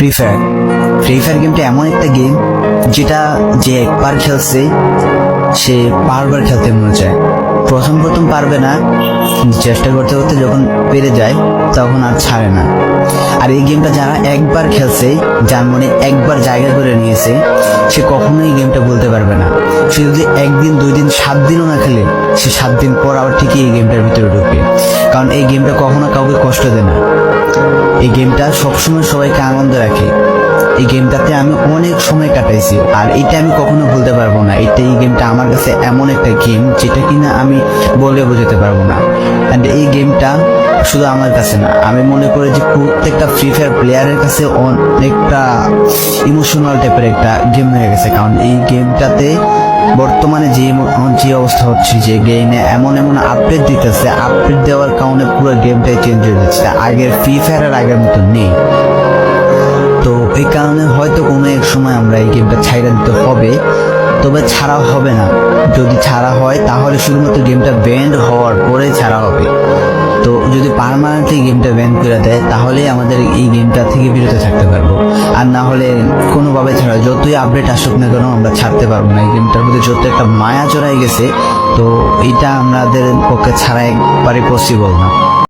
Free fire গেমটা এমন একটা গেম যেটা যে একবার খেলছে সে বারবার খেলতে মনে চায়। প্রথম প্রথম পারবে না, চেষ্টা করতে করতে যখন পেরে যায় তখন আর ছাড়ে না। আর এই গেমটা যারা একবার খেলছে, যার মনে একবার জায়গা করে নিয়েছে, সে কখনোই এই গেমটা বলতে পারবে না। সে যদি একদিন 2 দিন 7 দিনও না খেলে, সে 7 দিন পর আবার ঠিকই এই গেমটার ভিতরে ঢুকবে। কারণ এই গেমটা কখনো কাউকে কষ্ট দেয় না। এই গেমটা সবসময় সবাইকে আনন্দ রাখে। এই গেমটাতে আমি অনেক সময় কাটাইছি, আর এটা আমি কখনো ভুলতে পারবো না। এই গেমটা আমার কাছে এমন একটা গেম যেটা কিনা আমি বলে বোঝাতে পারবো না। অ্যান্ড এই গেমটা শুধু আমার কাছে না, আমি মনে করি যে প্রত্যেকটা ফ্রি ফায়ার প্লেয়ারের কাছে অনেকটা ইমোশনাল টাইপের একটা গেম হয়ে গেছে। কারণ এই গেমটাতে বর্তমানে যে অবস্থা হচ্ছে, যে গেমে এমন আপডেট দিতেছে, আপডেট দেওয়ার কারণে পুরো গেমটাই চেঞ্জ হয়ে যাচ্ছে। আগের ফ্রি ফায়ার আর আগের মতো নেই। তো এই কারণে হয়তো কোনো এক সময় আমরা এই গেমটা ছাইড়া দিতে হবে, তবে ছাড়া হবে না। যদি ছাড়া হয় তাহলে শুধুমাত্র গেমটা ব্যান্ড হওয়ার পরে ছাড়া হবে। তো যদি পার্মানেন্টলি গেমটা ব্যান করে দেয় তাহলে আমাদের এই গেমটা থেকে বিরত থাকতে পারবো। আর না হলে কোনোভাবে ছাড়া, যতই আপডেট আসুক না কেন আমরা ছাড়তে পারবো না। এই গেমটার মধ্যে যত একটা মায়া জড়াই গেছে, তো এটা আমাদের পক্ষে ছাড়া একবারে পসিবল না।